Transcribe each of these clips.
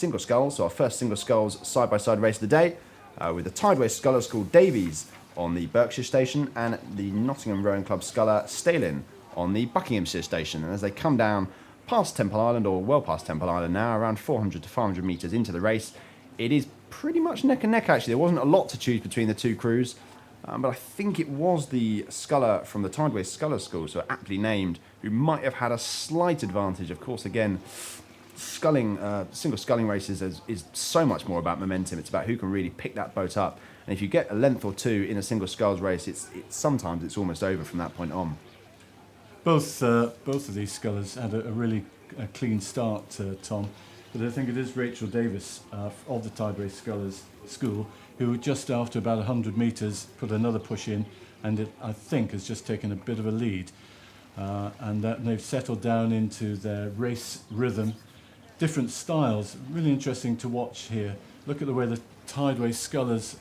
single sculls, so our first single sculls side-by-side race of the day, with the Tideway sculler called Davies on the Berkshire station and the Nottingham Rowing Club sculler Stalin on the Buckinghamshire station. And as they come down past Temple Island, or well past Temple Island now, around 400 to 500 metres into the race, it is pretty much neck and neck actually. There wasn't a lot to choose between the two crews, but I think it was the sculler from the Tideway Sculler School, so aptly named, who might have had a slight advantage. Of course, again, sculling, single sculling races is so much more about momentum. It's about who can really pick that boat up. And if you get a length or two in a single sculls race, sometimes it's almost over from that point on. Both of these scullers had a really clean start, Tom. But I think it is Rachel Davis of the Tideway Scullers School who just after about 100 metres put another push in, and I think has just taken a bit of a lead. And they've settled down into their race rhythm. Different styles, really interesting to watch here. Look at the way the Tideway Scullers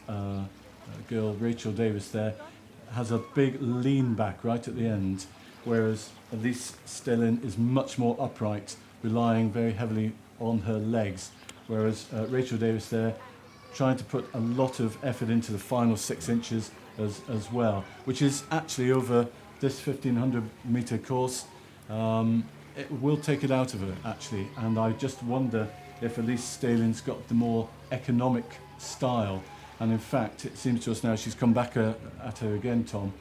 girl, Rachel Davis there, has a big lean back right at the end, whereas Elise Stellin is much more upright, relying very heavily on her legs, whereas Rachel Davis there trying to put a lot of effort into the final 6 inches as well, which is actually over this 1500 metre course. It will take it out of her actually, and I just wonder if Elise Stalin's got the more economic style, and in fact it seems to us now she's come back at her again, Tom,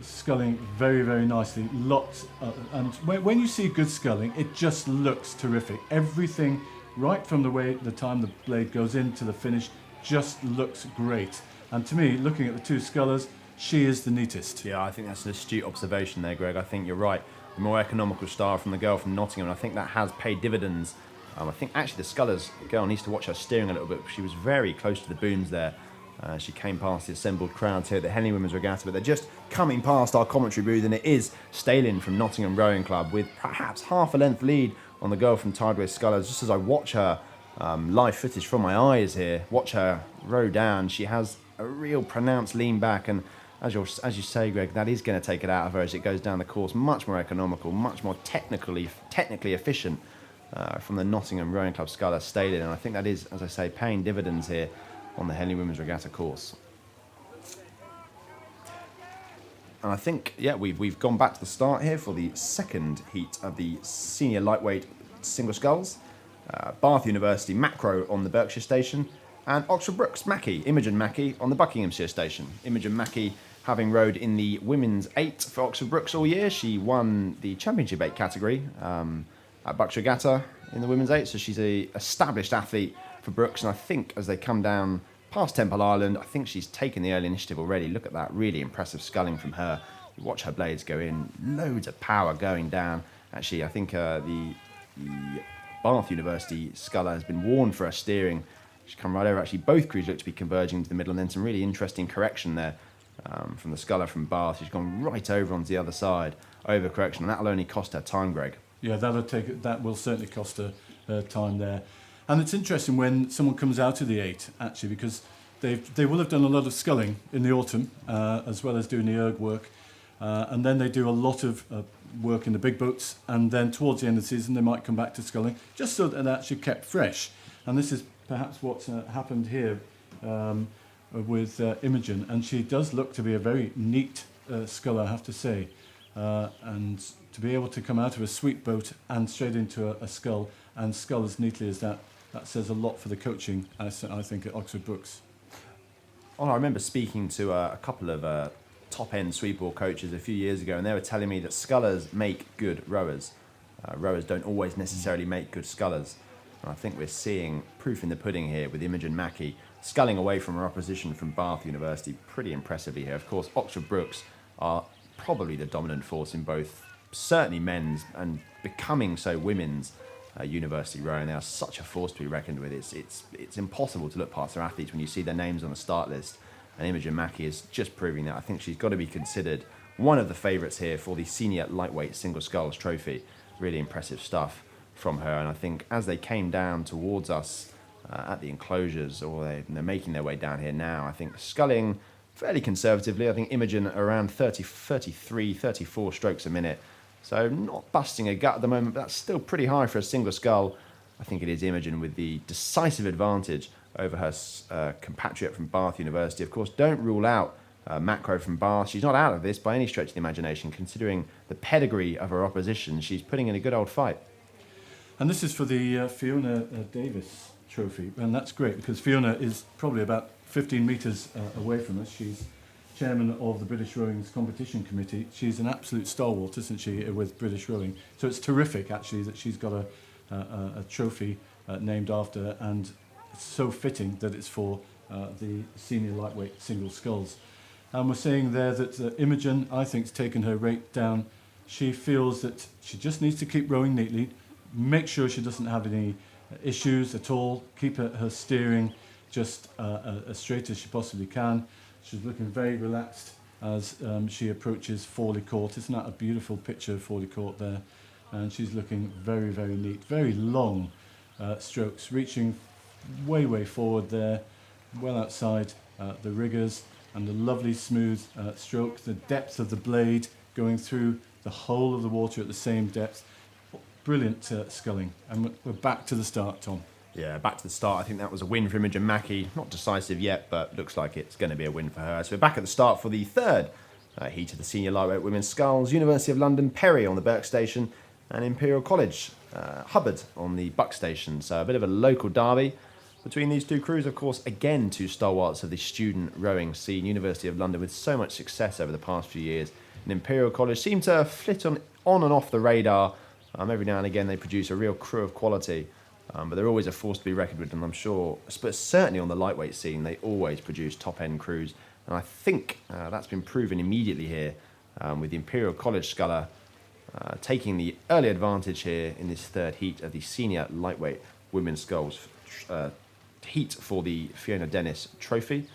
sculling very, very nicely. Lots, and when you see good sculling, it just looks terrific. Everything, right from the time the blade goes into the finish, just looks great. And to me, looking at the two scullers, she is the neatest. Yeah, I think that's an astute observation there, Greg. I think you're right. The more economical style from the girl from Nottingham, and I think that has paid dividends. I think actually the scullers girl needs to watch her steering a little bit. She was very close to the booms there. She came past the assembled crowds here at the Henley Women's Regatta, but they're just coming past our commentary booth, and it is Stalin from Nottingham Rowing Club with perhaps half a length lead on the girl from Tideway Scullers. Just as I watch her live footage from my eyes here, watch her row down, she has a real pronounced lean back, and as you say, Greg, that is going to take it out of her as it goes down the course. Much more economical, much more technically efficient from the Nottingham Rowing Club sculler Stalin, and I think that is, as I say, paying dividends here on the Henley Women's Regatta course. And I think, yeah, we've gone back to the start here for the second heat of the senior lightweight single sculls. Bath University Macro on the Berkshire station, and Oxford Brookes Mackie, Imogen Mackie on the Buckinghamshire station. Imogen Mackie having rowed in the women's 8 for Oxford Brookes all year. She won the Championship 8 category at Bucks Regatta in the women's 8, so she's an established athlete for Brookes, and I think as they come down past Temple Island, I think she's taken the early initiative already. Look at that, really impressive sculling from her. You watch her blades go in, loads of power going down. Actually, I think the Bath University sculler has been warned for her steering. She's come right over. Actually, both crews look to be converging to the middle, and then some really interesting correction there from the sculler from Bath. She's gone right over onto the other side, over correction, and that'll only cost her time, Greg. Yeah, that will certainly cost her time there. And it's interesting when someone comes out of the 8, actually, because they will have done a lot of sculling in the autumn, as well as doing the erg work. And then they do a lot of work in the big boats, and then towards the end of the season they might come back to sculling, just so that they're actually kept fresh. And this is perhaps what's happened here with Imogen, and she does look to be a very neat sculler, I have to say. And to be able to come out of a sweet boat and straight into a scull, and scull as neatly as that says a lot for the coaching, I think, at Oxford Brookes. Oh, I remember speaking to a couple of top-end sweepboard coaches a few years ago, and they were telling me that scullers make good rowers. Rowers don't always necessarily make good scullers. And I think we're seeing proof in the pudding here with Imogen Mackie sculling away from her opposition from Bath University pretty impressively here. Of course, Oxford Brookes are probably the dominant force in both, certainly men's and becoming so women's university rowing. They are such a force to be reckoned with. It's impossible to look past their athletes when you see their names on the start list. And Imogen Mackie is just proving that. I think she's got to be considered one of the favourites here for the senior lightweight single sculls trophy. Really impressive stuff from her. And I think as they came down towards us at the enclosures, or they're making their way down here now, I think sculling fairly conservatively. I think Imogen around 33, 34 strokes a minute. So not busting a gut at the moment, but that's still pretty high for a single scull. I think it is Imogen with the decisive advantage over her compatriot from Bath University. Of course, don't rule out Macro from Bath. She's not out of this by any stretch of the imagination, considering the pedigree of her opposition. She's putting in a good old fight. And this is for the Fiona Davis trophy, and that's great because Fiona is probably about 15 metres away from us. She's chairman of the British Rowing's competition committee. She's an absolute stalwart, isn't she, with British Rowing? So it's terrific, actually, that she's got a trophy named after her, and it's so fitting that it's for the senior lightweight single sculls. And we're saying there that Imogen, I think, has taken her rate down. She feels that she just needs to keep rowing neatly, make sure she doesn't have any issues at all, keep her steering just as straight as she possibly can. She's looking very relaxed as she approaches Fawley Court. Isn't that a beautiful picture of Fawley Court there? And she's looking very, very neat. Very long strokes, reaching way, way forward there, well outside the riggers, and the lovely smooth stroke, the depth of the blade going through the whole of the water at the same depth. Brilliant sculling. And we're back to the start, Tom. Yeah, back to the start. I think that was a win for Imogen Mackey. Not decisive yet, but looks like it's going to be a win for her. So we're back at the start for the third heat of the senior lightweight women's sculls. University of London, Perry on the Burke Station, and Imperial College, Hubbard on the Buck Station. So a bit of a local derby between these two crews. Of course, again, two stalwarts of the student rowing scene. University of London with so much success over the past few years. And Imperial College seem to flit on and off the radar. Every now and again, they produce a real crew of quality. But they're always a force to be reckoned with, and I'm sure, but certainly on the lightweight scene, they always produce top-end crews. And I think that's been proven immediately here with the Imperial College sculler taking the early advantage here in this third heat of the senior lightweight women's sculls heat for the Fiona Dennis Trophy.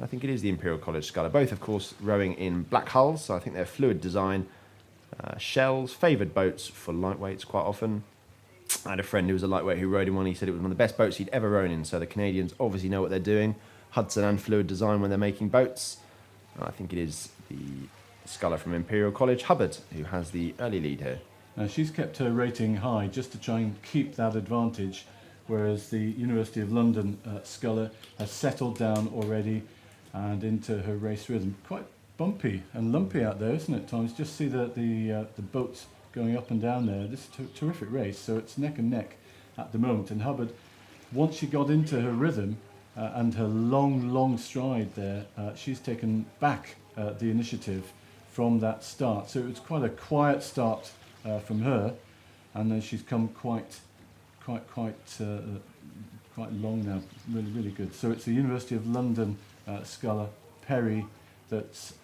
I think it is the Imperial College sculler, both, of course, rowing in black hulls, so I think they're fluid design. Shells, favoured boats for lightweights quite often. I had a friend who was a lightweight who rowed in one. He said it was one of the best boats he'd ever rowed in. So the Canadians obviously know what they're doing. Hudson and fluid design when they're making boats. I think it is the sculler from Imperial College, Hubbard, who has the early lead here. She's kept her rating high just to try and keep that advantage, whereas the University of London sculler has settled down already and into her race rhythm. Quite bumpy and lumpy out there, isn't it, Tom? Just see the boats going up and down there. This is a terrific race, so it's neck and neck at the moment. And Hubbard, once she got into her rhythm and her long stride there, she's taken back the initiative from that start. So it was quite a quiet start from her, and then she's come quite long now. Really good. So it's the University of London sculler Perry that's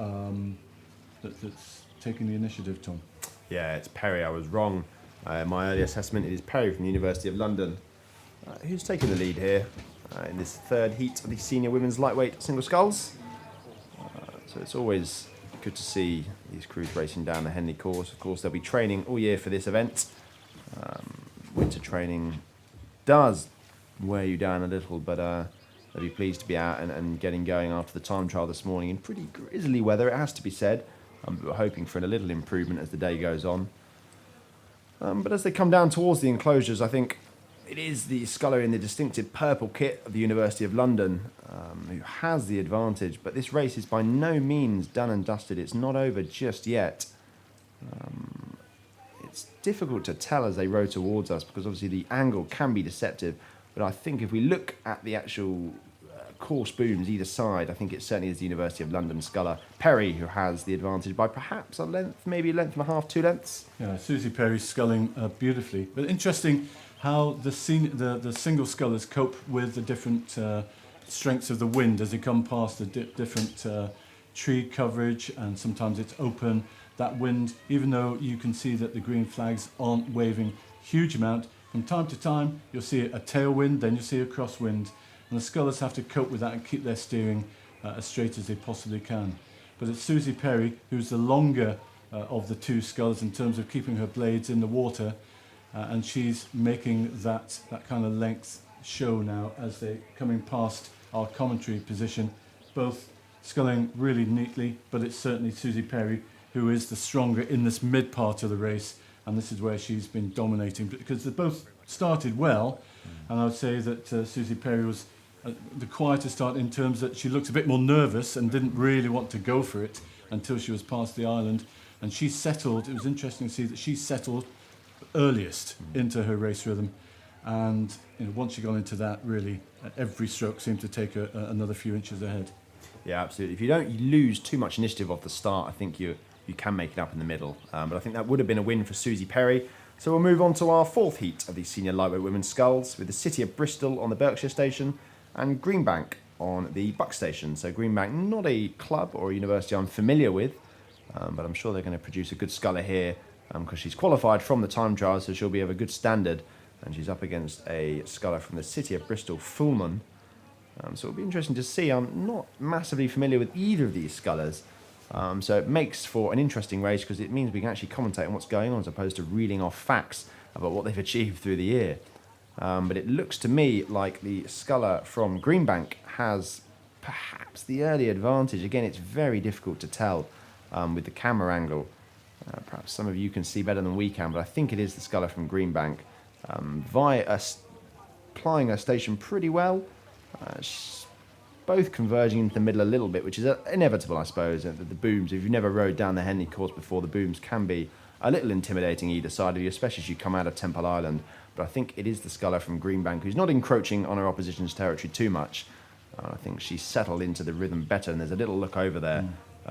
taking the initiative, Tom. Yeah, it's Perry. I was wrong. My early assessment, it is Perry from the University of London who's taking the lead here in this third heat of the senior women's lightweight single sculls. So it's always good to see these crews racing down the Henley course. Of course, they'll be training all year for this event. Winter training does wear you down a little, but they'll be pleased to be out and getting going after the time trial this morning in pretty grisly weather, it has to be said. We're hoping for a little improvement as the day goes on. But as they come down towards the enclosures, I think it is the sculler in the distinctive purple kit of the University of London who has the advantage. But this race is by no means done and dusted. It's not over just yet. It's difficult to tell as they row towards us because obviously the angle can be deceptive. But I think if we look at the actual course booms either side, I think it certainly is the University of London sculler Perry who has the advantage by perhaps a length, maybe a length and a half, 2 lengths. Yeah, Susie Perry's sculling beautifully. But interesting how the single scullers cope with the different strengths of the wind as they come past the different tree coverage, and sometimes it's open. That wind, even though you can see that the green flags aren't waving huge amount, from time to time you'll see a tailwind, then you'll see a crosswind. And the scullers have to cope with that and keep their steering as straight as they possibly can. But it's Susie Perry who's the longer of the two scullers in terms of keeping her blades in the water, and she's making that kind of length show now as they're coming past our commentary position. Both sculling really neatly, but it's certainly Susie Perry who is the stronger in this mid part of the race, and this is where she's been dominating because they're both started well, and I would say that Susie Perry was the quieter start in terms that she looked a bit more nervous and didn't really want to go for it until she was past the island. And she settled, it was interesting to see that she settled earliest into her race rhythm. And once she got into that, really, every stroke seemed to take her another few inches ahead. Yeah, absolutely. If you don't lose too much initiative off the start, I think you can make it up in the middle. But I think that would have been a win for Susie Perry. So we'll move on to our fourth heat of the senior lightweight women's sculls, with the City of Bristol on the Berkshire station and Greenbank on the Buck station. So Greenbank, not a club or a university I'm familiar with, but I'm sure they're going to produce a good sculler here because she's qualified from the time trial, so she'll be of a good standard. And she's up against a sculler from the City of Bristol, Fullman. So it'll be interesting to see. I'm not massively familiar with either of these scullers. So it makes for an interesting race because it means we can actually commentate on what's going on as opposed to reading off facts about what they've achieved through the year. But it looks to me like the sculler from Greenbank has perhaps the early advantage. Again, it's very difficult to tell with the camera angle. Perhaps some of you can see better than we can, but I think it is the sculler from Greenbank. Plying her station pretty well. Both converging into the middle a little bit, which is inevitable, I suppose. The booms, if you've never rode down the Henley course before, the booms can be a little intimidating either side of you, especially as you come out of Temple Island. But I think it is the sculler from Greenbank who's not encroaching on her opposition's territory too much. I think she's settled into the rhythm better, and there's a little look over there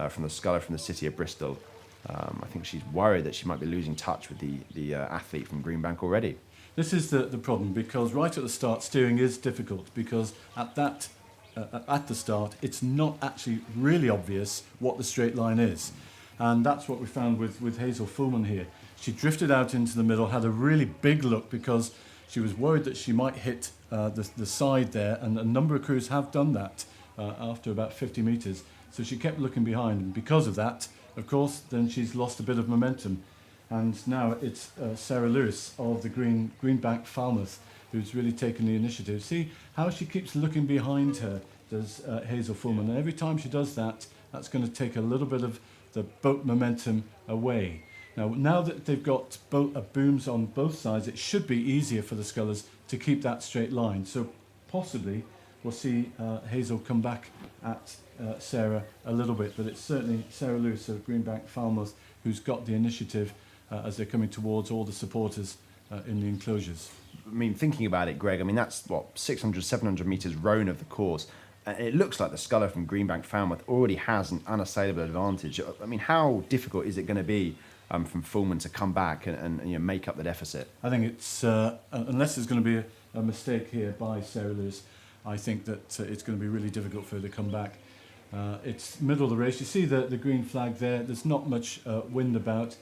from the sculler from the City of Bristol. I think she's worried that she might be losing touch with the athlete from Greenbank already. This is the problem, because right at the start, steering is difficult, because at the start, it's not actually really obvious what the straight line is. And that's what we found with Hazel Fullman here. She drifted out into the middle, had a really big look because she was worried that she might hit the side there, and a number of crews have done that after about 50 metres. So she kept looking behind, and because of that, of course, then she's lost a bit of momentum. And now it's Sarah Lewis of the Greenbank Falmouth who's really taken the initiative. See how she keeps looking behind her, does Hazel Fullman. And every time she does that, that's going to take a little bit of the boat momentum away. Now that they've got booms on both sides, it should be easier for the scullers to keep that straight line. So possibly we'll see Hazel come back at Sarah a little bit, but it's certainly Sarah Lewis of Greenbank Falmouth who's got the initiative as they're coming towards all the supporters in the enclosures. I mean, thinking about it, Greg, I mean, that's, 600, 700 metres roan of the course. It looks like the sculler from Greenbank Falmouth already has an unassailable advantage. I mean, how difficult is it going to be from Fullman to come back and make up the deficit? I think it's, unless there's going to be a mistake here by Sarah Lewis, I think that it's going to be really difficult for her to come back. It's middle of the race. You see the green flag there. There's not much wind about.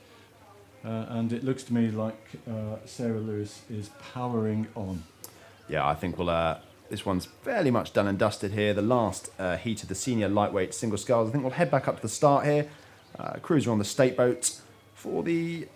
And it looks to me like Sarah Lewis is powering on. Yeah, I think this one's fairly much done and dusted here. The last heat of the senior lightweight single sculls. I think we'll head back up to the start here. Crews are on the state boat for the